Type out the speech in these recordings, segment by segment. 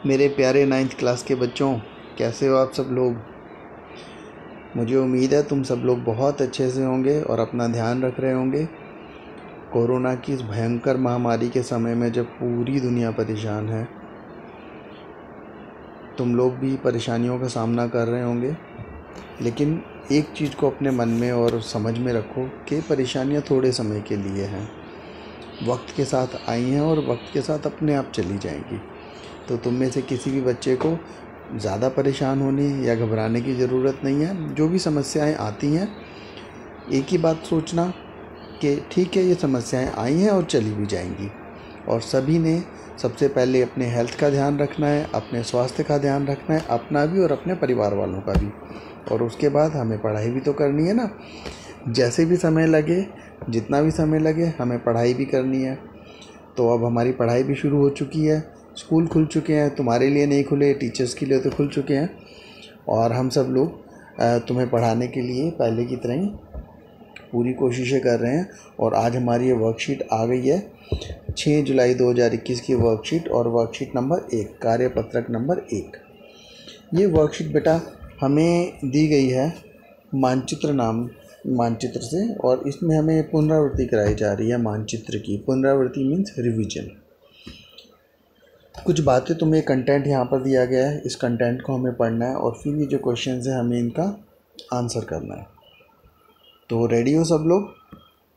मेरे प्यारे 9th class के बच्चों, कैसे हो आप सब लोग। मुझे उम्मीद है तुम सब लोग बहुत अच्छे से होंगे और अपना ध्यान रख रहे होंगे। कोरोना की इस भयंकर महामारी के समय में जब पूरी दुनिया परेशान है, तुम लोग भी परेशानियों का सामना कर रहे होंगे। लेकिन एक चीज़ को अपने मन में और समझ में रखो कि परेशानियां थोड़े समय के लिए हैं, वक्त के साथ आई हैं और वक्त के साथ अपने आप चली जाएंगी। तो तुम में से किसी भी बच्चे को ज़्यादा परेशान होने या घबराने की ज़रूरत नहीं है। जो भी समस्याएं आती हैं, एक ही बात सोचना कि ठीक है, ये समस्याएं आई हैं और चली भी जाएंगी। और सभी ने सबसे पहले अपने हेल्थ का ध्यान रखना है, अपने स्वास्थ्य का ध्यान रखना है, अपना भी और अपने परिवार वालों का भी। और उसके बाद हमें पढ़ाई भी तो करनी है ना। जैसे भी समय लगे, जितना भी समय लगे, हमें पढ़ाई भी करनी है। तो अब हमारी पढ़ाई भी शुरू हो चुकी है। स्कूल खुल चुके हैं, तुम्हारे लिए नहीं खुले, टीचर्स के लिए तो खुल चुके हैं। और हम सब लोग तुम्हें पढ़ाने के लिए पहले की तरह ही पूरी कोशिशें कर रहे हैं। और आज हमारी ये वर्कशीट आ गई है, 6 जुलाई 2021 की वर्कशीट, और वर्कशीट नंबर 1, कार्यपत्रक नंबर 1। ये वर्कशीट बेटा हमें दी गई है मानचित्र से, और इसमें हमें पुनरावृत्ति कराई जा रही है मानचित्र की। पुनरावृत्ति मीन्स रिवीजन। कुछ बातें तुम्हें कंटेंट यहाँ पर दिया गया है, इस कंटेंट को हमें पढ़ना है और फिर ये जो क्वेश्चंस हैं हमें इनका आंसर करना है। तो रेडी हो सब लोग?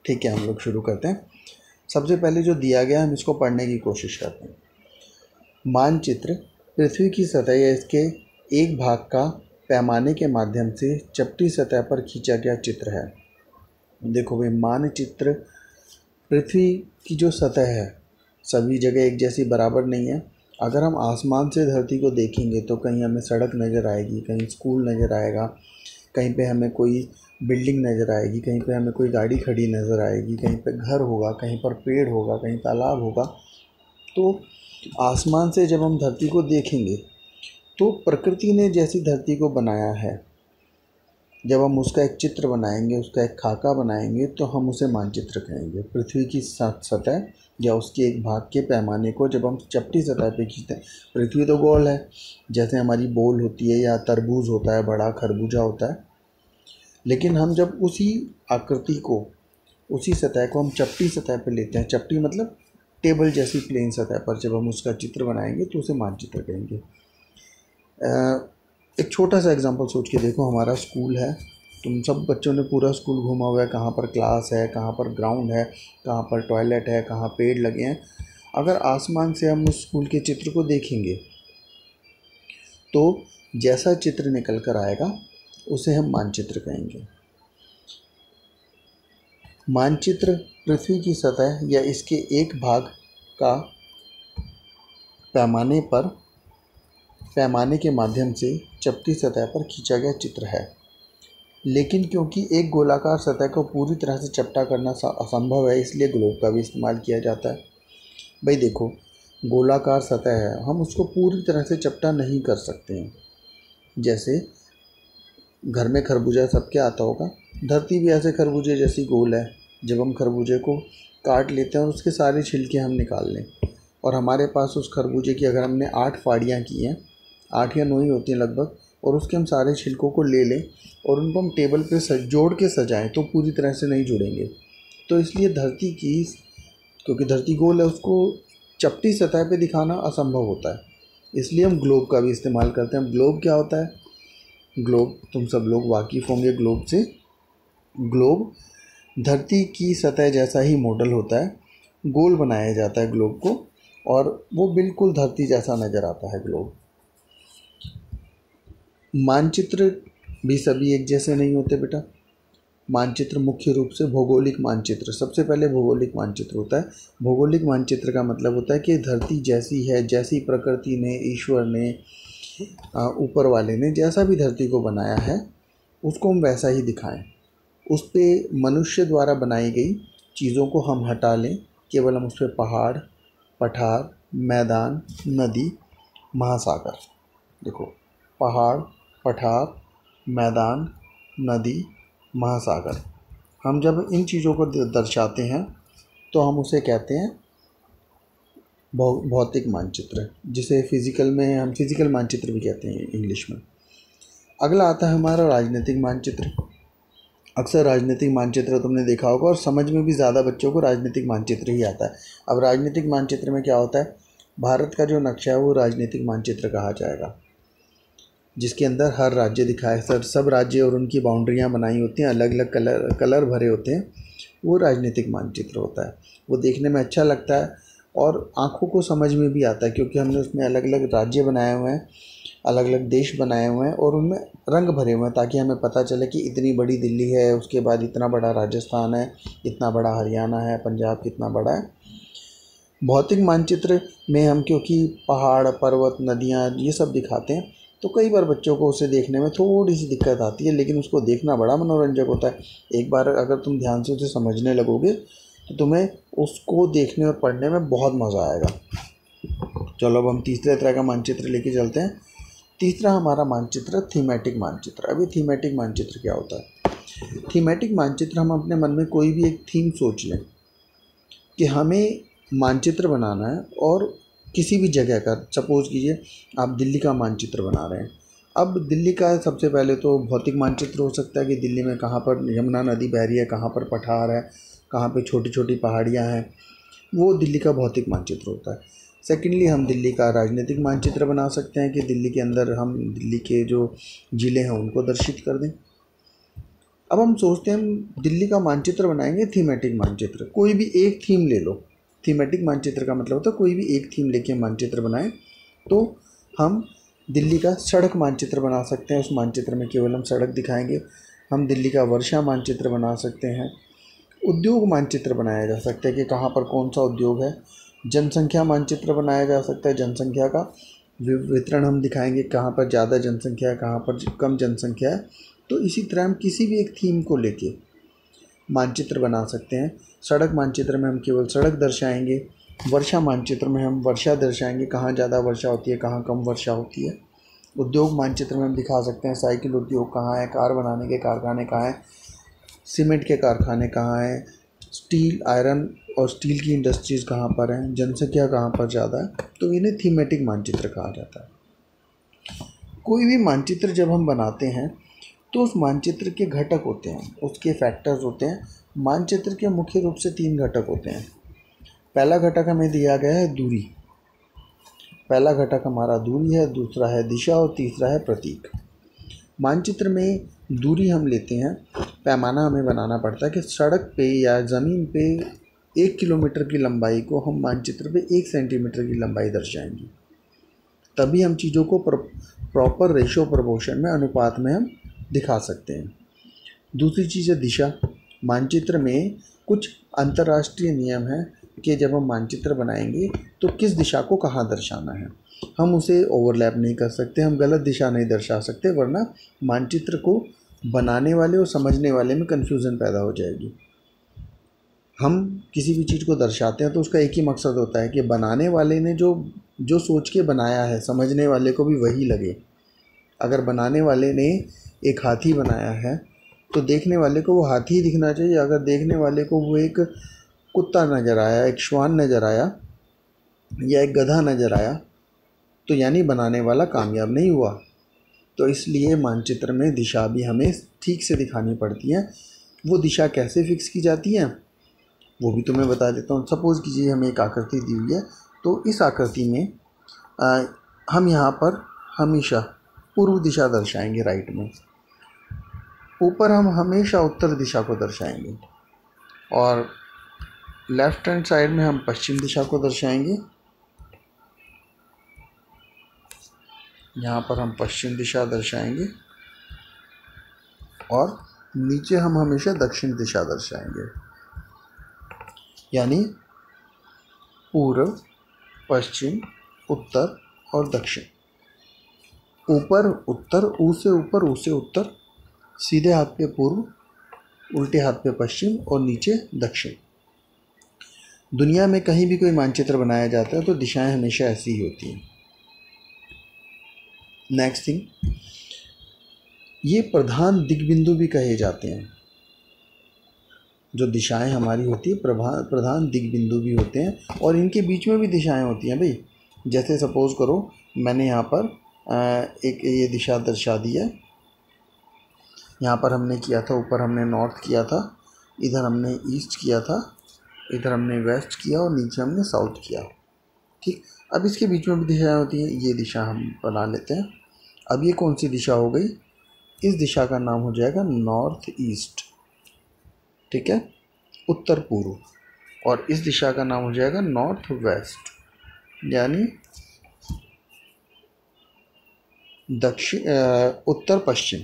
ठीक है, हम लोग शुरू करते हैं। सबसे पहले जो दिया गया हम इसको पढ़ने की कोशिश करते हैं। मानचित्र पृथ्वी की सतह या इसके एक भाग का पैमाने के माध्यम से चपटी सतह पर खींचा गया चित्र है। देखो भाई, मानचित्र पृथ्वी की जो सतह है सभी जगह एक जैसी बराबर नहीं है। अगर हम आसमान से धरती को देखेंगे तो कहीं हमें सड़क नज़र आएगी, कहीं स्कूल नज़र आएगा, कहीं पे हमें कोई बिल्डिंग नज़र आएगी, कहीं पे हमें कोई गाड़ी खड़ी नज़र आएगी, कहीं पे घर होगा, कहीं पर पेड़ होगा, कहीं तालाब होगा। तो आसमान से जब हम धरती को देखेंगे तो प्रकृति ने जैसी धरती को बनाया है, जब हम उसका एक चित्र बनाएंगे, उसका एक खाका बनाएंगे, तो हम उसे मानचित्र कहेंगे। पृथ्वी की सतह या उसके एक भाग के पैमाने को जब हम चपटी सतह पे खींचते हैं, पृथ्वी तो गोल है, जैसे हमारी बोल होती है या तरबूज होता है, बड़ा खरबूजा होता है। लेकिन हम जब उसी आकृति को, उसी सतह को हम चपटी सतह पे लेते हैं, चपटी मतलब टेबल जैसी प्लेन सतह पर जब हम उसका चित्र बनाएंगे तो उसे मानचित्र कहेंगे। एक छोटा सा एग्जांपल सोच के देखो। हमारा स्कूल है, तुम सब बच्चों ने पूरा स्कूल घूमा हुआ है, कहाँ पर क्लास है, कहाँ पर ग्राउंड है, कहाँ पर टॉयलेट है, कहाँ पेड़ लगे हैं। अगर आसमान से हम उस स्कूल के चित्र को देखेंगे तो जैसा चित्र निकल कर आएगा उसे हम मानचित्र कहेंगे। मानचित्र पृथ्वी की सतह या इसके एक भाग का पैमाने के माध्यम से चपटी सतह पर खींचा गया चित्र है। लेकिन क्योंकि एक गोलाकार सतह को पूरी तरह से चपटा करना असंभव है, इसलिए ग्लोब का भी इस्तेमाल किया जाता है। भाई देखो, गोलाकार सतह है, हम उसको पूरी तरह से चपटा नहीं कर सकते हैं। जैसे घर में खरबूजा सबके आता होगा, धरती भी ऐसे खरबूजे जैसी गोल है। जब हम खरबूजे को काट लेते हैं और उसके सारे छिलके हम निकाल लें, और हमारे पास उस खरबूजे की अगर हमने 8 फाड़ियाँ की हैं, 8 या 9 ही होती हैं लगभग, और उसके हम सारे छिलकों को ले लें और उनको हम टेबल पे जोड़ के सजाएं तो पूरी तरह से नहीं जुड़ेंगे। तो इसलिए धरती की, क्योंकि धरती गोल है, उसको चपटी सतह पे दिखाना असंभव होता है, इसलिए हम ग्लोब का भी इस्तेमाल करते हैं। ग्लोब क्या होता है? ग्लोब तुम सब लोग वाकिफ़ होंगे ग्लोब से। ग्लोब धरती की सतह जैसा ही मॉडल होता है, गोल बनाया जाता है ग्लोब को, और वो बिल्कुल धरती जैसा नज़र आता है ग्लोब। मानचित्र भी सभी एक जैसे नहीं होते बेटा। मानचित्र मुख्य रूप से भौगोलिक मानचित्र, सबसे पहले भौगोलिक मानचित्र होता है। भौगोलिक मानचित्र का मतलब होता है कि धरती जैसी है, जैसी प्रकृति ने, ईश्वर ने, ऊपर वाले ने जैसा भी धरती को बनाया है उसको हम वैसा ही दिखाएं। उस पर मनुष्य द्वारा बनाई गई चीज़ों को हम हटा लें, केवल हम उस पर पहाड़, पठार, मैदान, नदी, महासागर। देखो, पहाड़, पठार, मैदान, नदी, महासागर, हम जब इन चीज़ों को दर्शाते हैं तो हम उसे कहते हैं भौतिक मानचित्र, जिसे फिजिकल में हम फिजिकल मानचित्र भी कहते हैं इंग्लिश में। अगला आता है हमारा राजनीतिक मानचित्र। अक्सर राजनीतिक मानचित्र तुमने देखा होगा, और समझ में भी ज़्यादा बच्चों को राजनीतिक मानचित्र ही आता है। अब राजनीतिक मानचित्र में क्या होता है, भारत का जो नक्शा है वो राजनीतिक मानचित्र कहा जाएगा, जिसके अंदर हर राज्य दिखाए, सब राज्य और उनकी बाउंड्रियाँ बनाई होती हैं, अलग अलग कलर भरे होते हैं, वो राजनीतिक मानचित्र होता है। वो देखने में अच्छा लगता है और आँखों को समझ में भी आता है, क्योंकि हमने उसमें अलग अलग राज्य बनाए हुए हैं, अलग अलग देश बनाए हुए हैं और उनमें रंग भरे हुए हैं, ताकि हमें पता चले कि इतनी बड़ी दिल्ली है, उसके बाद इतना बड़ा राजस्थान है, इतना बड़ा हरियाणा है, पंजाब कितना बड़ा है। भौतिक मानचित्र में हम क्योंकि पहाड़, पर्वत, नदियाँ ये सब दिखाते हैं, तो कई बार बच्चों को उसे देखने में थोड़ी सी दिक्कत आती है, लेकिन उसको देखना बड़ा मनोरंजक होता है। एक बार अगर तुम ध्यान से उसे समझने लगोगे तो तुम्हें उसको देखने और पढ़ने में बहुत मज़ा आएगा। चलो अब हम तीसरे तरह का मानचित्र लेके चलते हैं। तीसरा हमारा मानचित्र थीमेटिक मानचित्र। अभी थीमेटिक मानचित्र क्या होता है? थीमेटिक मानचित्र, हम अपने मन में कोई भी एक थीम सोच लें कि हमें मानचित्र बनाना है, और किसी भी जगह का, सपोज़ कीजिए आप दिल्ली का मानचित्र बना रहे हैं। अब दिल्ली का सबसे पहले तो भौतिक मानचित्र हो सकता है कि दिल्ली में कहाँ पर यमुना नदी बह रही है, कहाँ पर पठार है, कहाँ पे छोटी छोटी पहाड़ियाँ हैं, वो दिल्ली का भौतिक मानचित्र होता है। सेकेंडली, हम दिल्ली का राजनीतिक मानचित्र बना सकते हैं कि दिल्ली के अंदर हम दिल्ली के जो ज़िले हैं उनको दर्शित कर दें। अब हम सोचते हैं हम दिल्ली का मानचित्र बनाएंगे थीमेटिक मानचित्र, कोई भी एक थीम ले लो। थीमेटिक मानचित्र का मतलब होता है कोई भी एक थीम लेके मानचित्र बनाएं। तो हम दिल्ली का सड़क मानचित्र बना सकते हैं, उस मानचित्र में केवल हम सड़क दिखाएंगे। हम दिल्ली का वर्षा मानचित्र बना सकते हैं। उद्योग मानचित्र बनाया जा सकता है कि कहाँ पर कौन सा उद्योग है। जनसंख्या मानचित्र बनाया जा सकता है, जनसंख्या का वितरण हम दिखाएंगे, कहाँ पर ज़्यादा जनसंख्या है, कहाँ पर कम जनसंख्या है। तो इसी तरह हम किसी भी एक थीम को लेके मानचित्र बना सकते हैं। सड़क मानचित्र में हम केवल सड़क दर्शाएंगे। वर्षा मानचित्र में हम वर्षा दर्शाएंगे, कहाँ ज़्यादा वर्षा होती है, कहाँ कम वर्षा होती है। उद्योग मानचित्र में हम दिखा सकते हैं साइकिल उद्योग कहाँ है, कार बनाने के कारखाने कहाँ हैं, सीमेंट के कारखाने कहाँ हैं, स्टील, आयरन और स्टील की इंडस्ट्रीज़ कहाँ पर हैं, जनसंख्या कहाँ पर ज़्यादा है। तो इन्हें थीमेटिक मानचित्र कहा जाता है। कोई भी मानचित्र जब हम बनाते हैं तो उस मानचित्र के घटक होते हैं, उसके फैक्टर्स होते हैं। मानचित्र के मुख्य रूप से 3 घटक होते हैं। पहला घटक हमें दिया गया है दूरी। पहला घटक हमारा दूरी है, दूसरा है दिशा और तीसरा है प्रतीक। मानचित्र में दूरी हम लेते हैं, पैमाना हमें बनाना पड़ता है कि सड़क पे या ज़मीन पे 1 किलोमीटर की लंबाई को हम मानचित्र पे 1 सेंटीमीटर की लंबाई दर्शाएंगे। तभी हम चीज़ों को प्रॉपर रेशो प्रपोर्शन में, अनुपात में हम दिखा सकते हैं। दूसरी चीज़ है दिशा। मानचित्र में कुछ अंतर्राष्ट्रीय नियम हैं कि जब हम मानचित्र बनाएंगे तो किस दिशा को कहाँ दर्शाना है। हम उसे ओवरलैप नहीं कर सकते, हम गलत दिशा नहीं दर्शा सकते, वरना मानचित्र को बनाने वाले और समझने वाले में कन्फ्यूज़न पैदा हो जाएगी। हम किसी भी चीज़ को दर्शाते हैं तो उसका एक ही मकसद होता है कि बनाने वाले ने जो सोच के बनाया है, समझने वाले को भी वही लगे। अगर बनाने वाले ने एक हाथी बनाया है तो देखने वाले को वो हाथी ही दिखना चाहिए। अगर देखने वाले को वो एक कुत्ता नज़र आया, एक श्वान नज़र आया या एक गधा नज़र आया, तो यानी बनाने वाला कामयाब नहीं हुआ। तो इसलिए मानचित्र में दिशा भी हमें ठीक से दिखानी पड़ती है। वो दिशा कैसे फिक्स की जाती है वो भी तुम्हें बता देता हूँ। सपोज़ कीजिए हमें एक आकृति दी हुई है, तो इस आकृति में हम यहाँ पर हमेशा पूर्व दिशा दर्शाएंगे, राइट में। ऊपर हम हमेशा उत्तर दिशा को दर्शाएंगे, और लेफ्ट हैंड साइड में हम पश्चिम दिशा को दर्शाएंगे। यहाँ पर हम पश्चिम दिशा दर्शाएंगे, और नीचे हम हमेशा दक्षिण दिशा दर्शाएंगे, यानी पूर्व, पश्चिम, उत्तर और दक्षिण। ऊपर उत्तर, ऊ से ऊपर, ऊ से उत्तर, सीधे हाथ पे पूर्व, उल्टे हाथ पे पश्चिम और नीचे दक्षिण। दुनिया में कहीं भी कोई मानचित्र बनाया जाता है तो दिशाएं हमेशा ऐसी ही होती हैं। नेक्स्ट थिंग, ये प्रधान दिग्बिंदु भी कहे जाते हैं। जो दिशाएं हमारी होती है प्रधान दिग बिंदु भी होते हैं और इनके बीच में भी दिशाएं होती हैं भाई। जैसे सपोज़ करो मैंने यहाँ पर एक ये दिशा दर्शा दी है। यहाँ पर हमने किया था, ऊपर हमने नॉर्थ किया था, इधर हमने ईस्ट किया था, इधर हमने वेस्ट किया और नीचे हमने साउथ किया। ठीक, अब इसके बीच में भी दिशाएं होती हैं। ये दिशा हम बना लेते हैं। अब ये कौन सी दिशा हो गई? इस दिशा का नाम हो जाएगा नॉर्थ ईस्ट। ठीक है, उत्तर पूर्व। और इस दिशा का नाम हो जाएगा नॉर्थ वेस्ट, यानी दक्षिण उत्तर पश्चिम।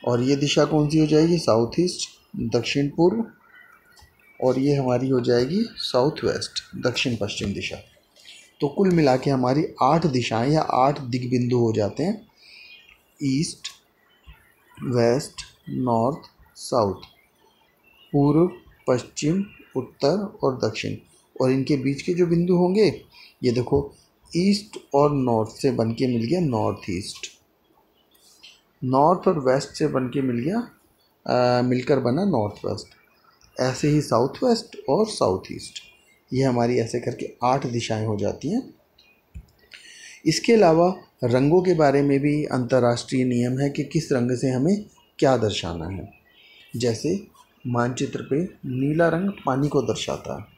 और ये दिशा कौन सी हो जाएगी? साउथ ईस्ट, दक्षिण पूर्व। और ये हमारी हो जाएगी साउथ वेस्ट, दक्षिण पश्चिम दिशा। तो कुल मिला के हमारी 8 दिशाएं या 8 दिग्बिंदु हो जाते हैं। ईस्ट, वेस्ट, नॉर्थ, साउथ, पूर्व, पश्चिम, उत्तर और दक्षिण। और इनके बीच के जो बिंदु होंगे, ये देखो, ईस्ट और नॉर्थ से बन के मिल गया नॉर्थ ईस्ट, नॉर्थ और वेस्ट से बन के मिल गया मिलकर बना नॉर्थ वेस्ट। ऐसे ही साउथ वेस्ट और साउथ ईस्ट, ये हमारी ऐसे करके 8 दिशाएं हो जाती हैं। इसके अलावा रंगों के बारे में भी अंतर्राष्ट्रीय नियम है कि किस रंग से हमें क्या दर्शाना है। जैसे मानचित्र पे नीला रंग पानी को दर्शाता है।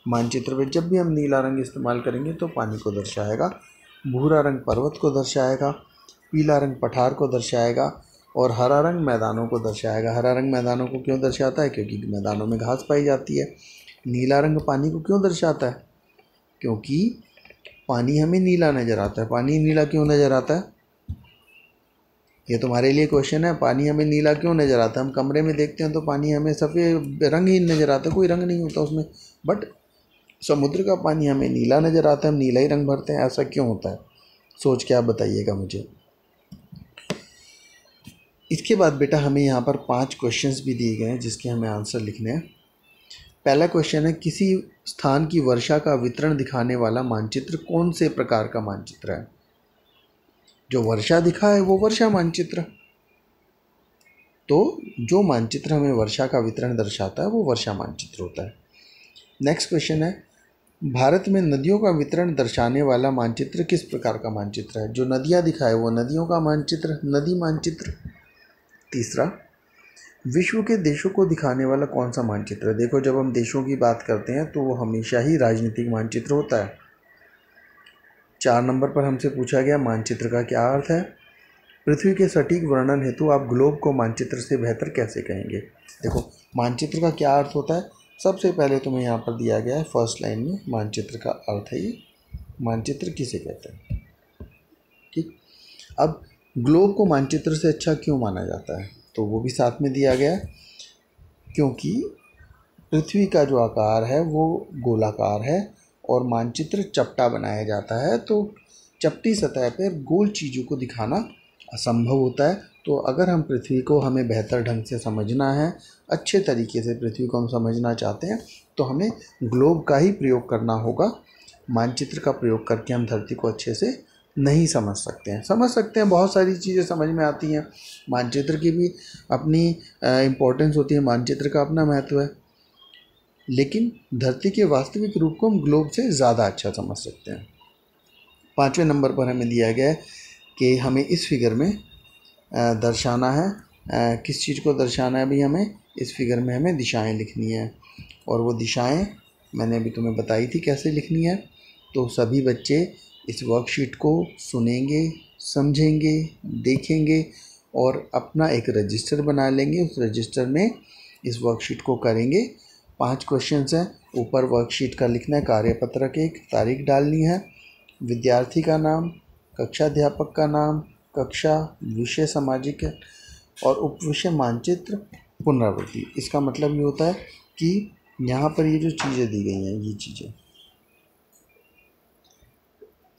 मानचित्र पे जब भी हम नीला रंग इस्तेमाल करेंगे तो पानी को दर्शाएगा। भूरा रंग पर्वत को दर्शाएगा, पीला रंग पठार को दर्शाएगा और हरा रंग मैदानों को दर्शाएगा। हरा रंग मैदानों को क्यों दर्शाता है? क्योंकि मैदानों में घास पाई जाती है। नीला रंग पानी को क्यों दर्शाता है? क्योंकि पानी हमें नीला नज़र आता है। पानी नीला क्यों नज़र आता है? ये तुम्हारे लिए क्वेश्चन है। पानी हमें नीला क्यों नज़र आता है? हम कमरे में देखते हैं तो पानी हमें सफ़ेद रंग ही नज़र आता है, कोई रंग नहीं होता उसमें। बट समुद्र का पानी हमें नीला नज़र आता है, हम नीला ही रंग भरते हैं। ऐसा क्यों होता है? सोच के आप बताइएगा मुझे। इसके बाद बेटा हमें यहाँ पर 5 क्वेश्चंस भी दिए गए हैं जिसके हमें आंसर लिखने हैं। पहला क्वेश्चन है, किसी स्थान की वर्षा का वितरण दिखाने वाला मानचित्र कौन से प्रकार का मानचित्र है? जो वर्षा दिखा है वो वर्षा मानचित्र। तो जो मानचित्र हमें वर्षा का वितरण दर्शाता है वो वर्षा मानचित्र होता है। नेक्स्ट क्वेश्चन है, भारत में नदियों का वितरण दर्शाने वाला मानचित्र किस प्रकार का मानचित्र है? जो नदियाँ दिखाए वो नदियों का मानचित्र, नदी मानचित्र। तीसरा, विश्व के देशों को दिखाने वाला कौन सा मानचित्र है? देखो, जब हम देशों की बात करते हैं तो वो हमेशा ही राजनीतिक मानचित्र होता है। 4 नंबर पर हमसे पूछा गया मानचित्र का क्या अर्थ है? पृथ्वी के सटीक वर्णन हेतु आप ग्लोब को मानचित्र से बेहतर कैसे कहेंगे? देखो, मानचित्र का क्या अर्थ होता है? सबसे पहले तुम्हें यहाँ पर दिया गया है फर्स्ट लाइन में, मानचित्र का अर्थ है ये। मानचित्र किसे कहते हैं? ठीक, अब ग्लोब को मानचित्र से अच्छा क्यों माना जाता है? तो वो भी साथ में दिया गया है। क्योंकि पृथ्वी का जो आकार है वो गोलाकार है और मानचित्र चपटा बनाया जाता है, तो चपटी सतह पर गोल चीज़ों को दिखाना असंभव होता है। तो अगर हम पृथ्वी को हमें बेहतर ढंग से समझना है, अच्छे तरीके से पृथ्वी को हम समझना चाहते हैं, तो हमें ग्लोब का ही प्रयोग करना होगा। मानचित्र का प्रयोग करके हम धरती को अच्छे से नहीं समझ सकते हैं। समझ सकते हैं, बहुत सारी चीज़ें समझ में आती हैं। मानचित्र की भी अपनी इम्पोर्टेंस होती है, मानचित्र का अपना महत्व है, लेकिन धरती के वास्तविक रूप को हम ग्लोब से ज़्यादा अच्छा समझ सकते हैं। 5वें नंबर पर हमें दिया गया है कि हमें इस फिगर में दर्शाना है, किस चीज़ को दर्शाना है अभी हमें? इस फिगर में हमें दिशाएं लिखनी है। और वो दिशाएं मैंने अभी तुम्हें बताई थी कैसे लिखनी है। तो सभी बच्चे इस वर्कशीट को सुनेंगे, समझेंगे, देखेंगे और अपना एक रजिस्टर बना लेंगे। उस रजिस्टर में इस वर्कशीट को करेंगे। 5 क्वेश्चंस हैं। ऊपर वर्कशीट का लिखना है, कार्यपत्रक एक, तारीख डालनी है, विद्यार्थी का नाम, कक्षाध्यापक का नाम, कक्षा, विषय सामाजिक है और उपविषय मानचित्र, पुनरावृत्ति। इसका मतलब ये होता है कि यहाँ पर ये जो चीज़ें दी गई हैं, ये चीज़ें,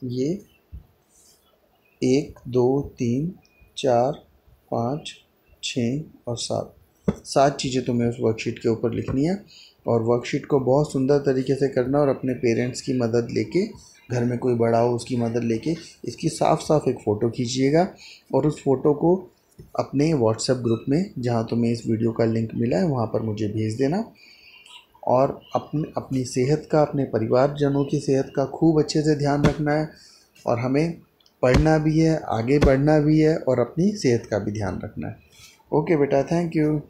ये 1 2 3 4 5 6 और 7 चीज़ें तुम्हें उस वर्कशीट के ऊपर लिखनी है। और वर्कशीट को बहुत सुंदर तरीके से करना और अपने पेरेंट्स की मदद लेके, घर में कोई बड़ा हो उसकी मदद लेके इसकी साफ साफ एक फ़ोटो खींचिएगा और उस फ़ोटो को अपने व्हाट्सएप ग्रुप में, जहाँ तुम्हें इस वीडियो का लिंक मिला है वहाँ पर मुझे भेज देना। और अपनी सेहत का, अपने परिवारजनों की सेहत का खूब अच्छे से ध्यान रखना है। और हमें पढ़ना भी है, आगे बढ़ना भी है और अपनी सेहत का भी ध्यान रखना है। ओके बेटा, थैंक यू।